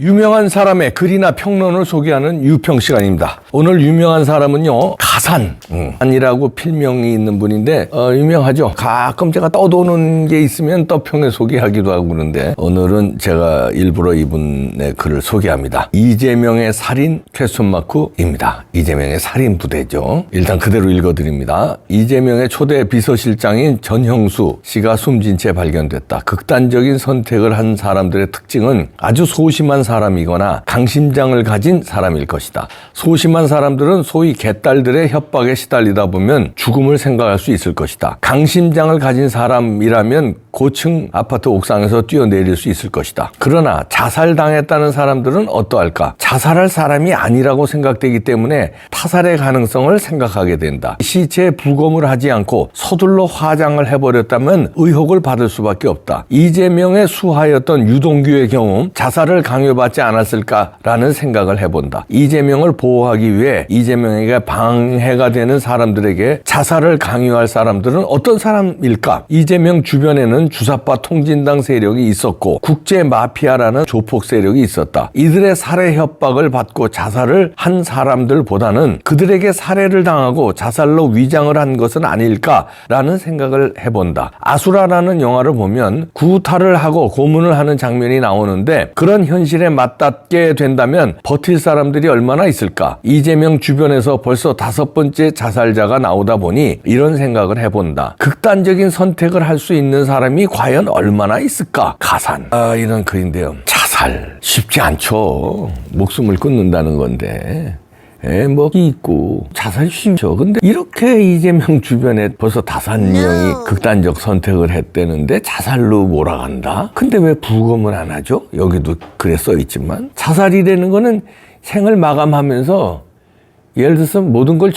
유명한 사람의 글이나 평론을 소개하는 유평 시간입니다. 오늘 유명한 사람은요, 가산이라고 필명이 있는 분인데 유명하죠. 가끔 제가 떠도는 게 있으면 떠평에 소개하기도 하고 그러는데 오늘은 제가 일부러 이분의 글을 소개합니다. 이재명의 살인 퀘스천마크입니다. 이재명의 살인 부대죠. 일단 그대로 읽어드립니다. 이재명의 초대 비서실장인 전형수 씨가 숨진 채 발견됐다. 극단적인 선택을 한 사람들의 특징은 아주 소심한 사람이거나 강심장을 가진 사람일 것이다. 소심한 사람들은 소위 개딸들의 협박에 시달리다 보면 죽음을 생각할 수 있을 것이다. 강심장을 가진 사람이라면 고층 아파트 옥상에서 뛰어내릴 수 있을 것이다. 그러나 자살당했다는 사람들은 어떠할까? 자살할 사람이 아니라고 생각되기 때문에 타살의 가능성을 생각하게 된다. 시체에 부검을 하지 않고 서둘러 화장을 해버렸다면 의혹을 받을 수밖에 없다. 이재명의 수하였던 유동규의 경우 자살을 강요받지 않았을까라는 생각을 해본다. 이재명을 보호하기 위해 이재명에게 방해가 되는 사람들에게 자살을 강요할 사람들은 어떤 사람일까? 이재명 주변에는 주사파 통진당 세력이 있었고 국제 마피아라는 조폭 세력이 있었다. 이들의 살해 협박을 받고 자살을 한 사람들보다는 그들에게 살해를 당하고 자살로 위장을 한 것은 아닐까라는 생각을 해본다. 아수라라는 영화를 보면 구타를 하고 고문을 하는 장면이 나오는데 그런 현실에 맞닿게 된다면 버틸 사람들이 얼마나 있을까? 이재명 주변에서 벌써 5번째 자살자가 나오다 보니 이런 생각을 해본다. 극단적인 선택을 할 수 있는 사람이 과연 얼마나 있을까? 가산. 이런 글인데요. 자살 쉽지 않죠. 목숨을 끊는다는 건데. 있고 자살이 쉽죠. 근데 이렇게 이재명 주변에 벌써 5명이 극단적 선택을 했다는데 자살로 몰아간다? 근데 왜 부검을 안 하죠? 여기도 글에 써있지만 자살이라는 거는 생을 마감하면서 예를 들어서 모든 걸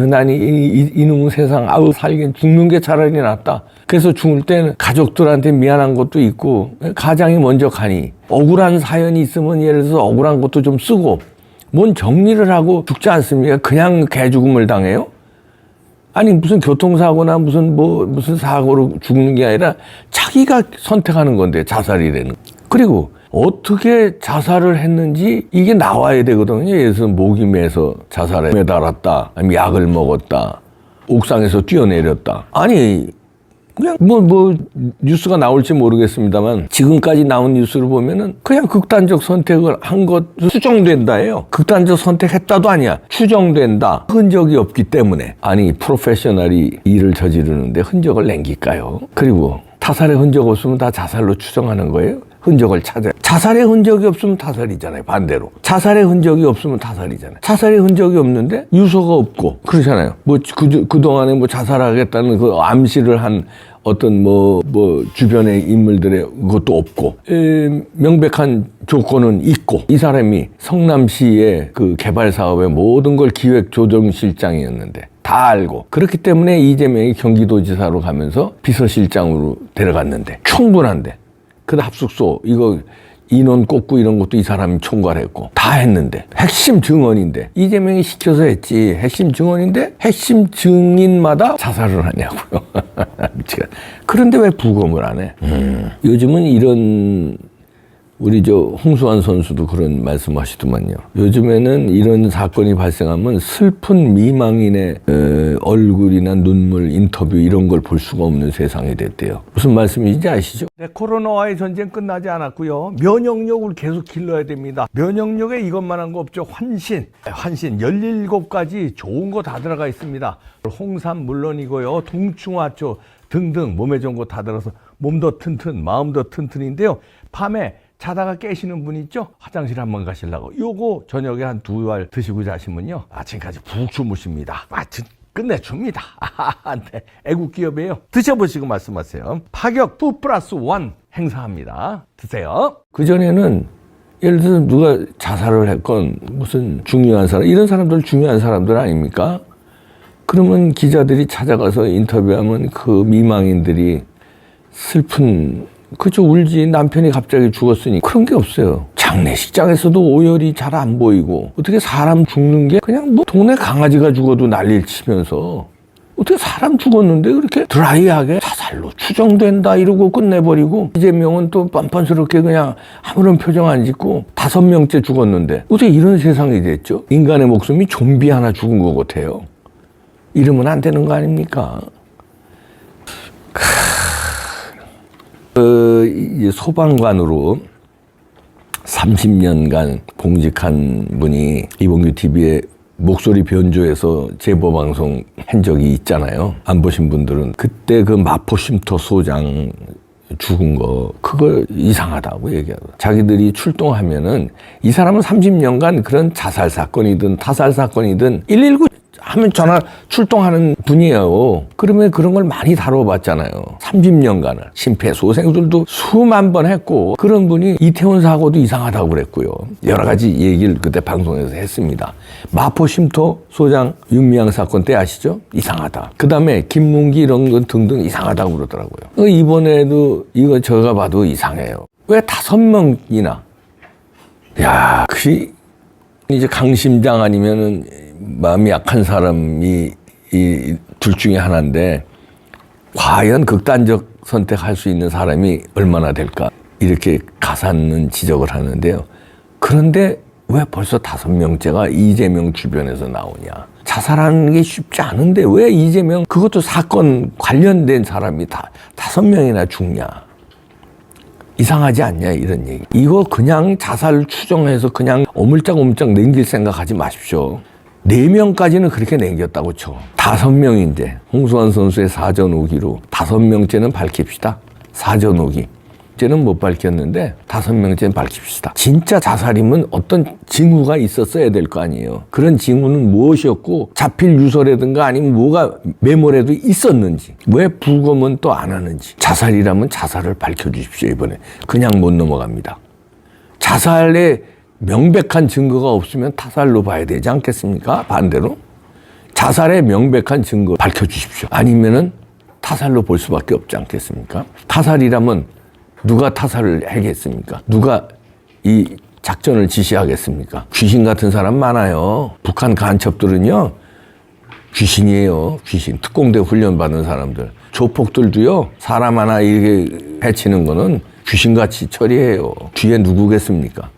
난 이놈의 세상 살긴 죽는 게 차라리 낫다. 그래서 죽을 때는 가족들한테 미안한 것도 있고 가장이 먼저 가니 억울한 사연이 있으면 예를 들어서 억울한 것도 좀 쓰고 뭔 정리를 하고 죽지 않습니까? 그냥 개죽음을 당해요? 아니 무슨 교통사고나 무슨 사고로 죽는 게 아니라 자기가 선택하는 건데 자살이라는. 그리고 어떻게 자살을 했는지 이게 나와야 되거든요. 예를 들어서 목이 메서 자살에 매달았다, 아니면 약을 먹었다, 옥상에서 뛰어내렸다. 아니 그냥 뉴스가 나올지 모르겠습니다만 지금까지 나온 뉴스를 보면은 그냥 극단적 선택을 한 것 추정된다예요. 극단적 선택했다도 아니야. 추정된다. 흔적이 없기 때문에. 아니 프로페셔널이 일을 저지르는데 흔적을 남길까요? 그리고 타살의 흔적 없으면 다 자살로 추정하는 거예요. 흔적을 찾아. 자살의 흔적이 없으면 타살이잖아요. 반대로. 자살의 흔적이 없으면 타살이잖아요. 자살의 흔적이 없는데 유서가 없고 그러잖아요. 그동안에 자살하겠다는 그 암시를 한 어떤 주변의 인물들의 것도 없고 명백한 조건은 있고 이 사람이 성남시의 그 개발 사업의 모든 걸 기획조정실장이었는데 다 알고 그렇기 때문에 이재명이 경기도지사로 가면서 비서실장으로 데려갔는데 충분한데 그 합숙소 이거 인원 꼽고 이런 것도 이 사람이 총괄했고 다 했는데 핵심 증언인데 이재명이 시켜서 했지 핵심 증언인데 핵심 증인마다 자살을 하냐고요. 그런데 왜 부검을 안 해? 요즘은 이런 우리 홍수환 선수도 그런 말씀하시더만요. 요즘에는 이런 사건이 발생하면 슬픈 미망인의 얼굴이나 눈물, 인터뷰 이런 걸 볼 수가 없는 세상이 됐대요. 무슨 말씀인지 아시죠? 네, 코로나와의 전쟁 끝나지 않았고요. 면역력을 계속 길러야 됩니다. 면역력에 이것만 한 거 없죠. 환신 17가지 좋은 거 다 들어가 있습니다. 홍삼 물론이고요. 동충하초 등등 몸에 좋은 거 다 들어서 몸도 튼튼, 마음도 튼튼인데요. 밤에 자다가 깨시는 분 있죠? 화장실 한번 가시려고 요거 저녁에 한 2알 드시고 자시면요 아침까지 푹 주무십니다. 끝내줍니다. 네, 애국 기업이에요. 드셔보시고 말씀하세요. 파격 2+1 행사합니다. 드세요. 그전에는 예를 들어서 누가 자살을 했건 무슨 중요한 사람 이런 사람들 중요한 사람들 아닙니까? 그러면 기자들이 찾아가서 인터뷰하면 그 미망인들이 슬픈 울지 남편이 갑자기 죽었으니 그런 게 없어요. 장례식장에서도 오열이 잘 안 보이고 어떻게 사람 죽는 게 그냥 동네 강아지가 죽어도 난리를 치면서 어떻게 사람 죽었는데 그렇게 드라이하게 자살로 추정된다 이러고 끝내버리고 이재명은 또 뻔뻔스럽게 그냥 아무런 표정 안 짓고 5명째 죽었는데 어떻게 이런 세상이 됐죠? 인간의 목숨이 좀비 하나 죽은 것 같아요. 이러면 안 되는 거 아닙니까? 소방관으로 30년간 봉직한 분이 이봉규 TV에 목소리 변조해서 제보 방송 한 적이 있잖아요. 안 보신 분들은 그때 그 마포쉼터 소장 죽은 거 그걸 이상하다고 얘기하고 자기들이 출동하면은 이 사람은 30년간 그런 자살 사건이든 타살 사건이든 119 하면 전화 출동하는 분이에요. 그러면 그런 걸 많이 다뤄봤잖아요. 30년간을 심폐소생술도 수만 번 했고 그런 분이 이태원 사고도 이상하다고 그랬고요. 여러 가지 얘기를 그때 방송에서 했습니다. 마포쉼터 소장 윤미향 사건 때 아시죠? 이상하다. 그 다음에 김문기 이런 건 등등 이상하다고 그러더라고요. 이번에도 이거 제가 봐도 이상해요. 왜 5명이나? 야, 이제 강심장 아니면은 마음이 약한 사람이 이 둘 중에 하나인데 과연 극단적 선택할 수 있는 사람이 얼마나 될까 이렇게 가산은 지적을 하는데요. 그런데 왜 벌써 5명째가 이재명 주변에서 나오냐. 자살하는 게 쉽지 않은데 왜 이재명 그것도 사건 관련된 사람이 다 5명이나 죽냐. 이상하지 않냐 이런 얘기. 이거 그냥 자살 추정해서 그냥 오물짝오물짝 넘길 생각하지 마십시오. 4명까지는 그렇게 남겼다고 쳐. 5명인데 홍수환 선수의 사전 오기로 5명째는 밝힙시다. 사전 오기. 쟤는 못 밝혔는데 5명째는 밝힙시다. 진짜 자살이면 어떤 징후가 있었어야 될 거 아니에요. 그런 징후는 무엇이었고 자필 유서라든가 아니면 뭐가 메모라도 있었는지 왜 부검은 또 안 하는지. 자살이라면 자살을 밝혀주십시오. 이번에 그냥 못 넘어갑니다. 자살에 명백한 증거가 없으면 타살로 봐야 되지 않겠습니까? 반대로 자살의 명백한 증거 밝혀주십시오. 아니면은 타살로 볼 수밖에 없지 않겠습니까? 타살이라면 누가 타살을 하겠습니까? 누가 이 작전을 지시하겠습니까? 귀신 같은 사람 많아요. 북한 간첩들은요 귀신이에요. 귀신. 특공대 훈련 받은 사람들. 조폭들도요 사람 하나 이렇게 해치는 거는 귀신같이 처리해요. 뒤에 누구겠습니까?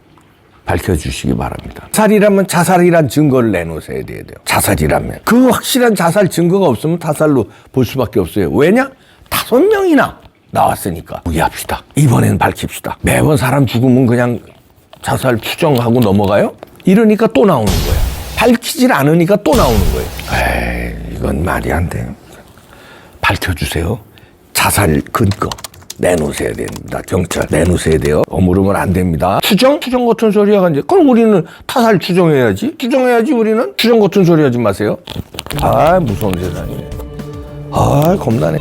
밝혀주시기 바랍니다. 자살이라면 자살이란 증거를 내놓으셔야 돼요. 자살이라면. 그 확실한 자살 증거가 없으면 타살로 볼 수밖에 없어요. 왜냐? 5명이나 나왔으니까. 포기합시다. 이번엔 밝힙시다. 매번 사람 죽으면 그냥 자살 추정하고 넘어가요? 이러니까 또 나오는 거예요. 밝히질 않으니까 또 나오는 거예요. 에이, 이건 말이 안 돼요. 밝혀주세요. 자살 근거. 내놓으셔야 됩니다. 경찰 내놓으셔야 돼요. 어무르면 안 됩니다. 추정 같은 소리 하가 이제 그럼 우리는 타살 추정해야지. 우리는 추정 같은 소리 하지 마세요. 아 무서운 세상이네. 아 겁나네.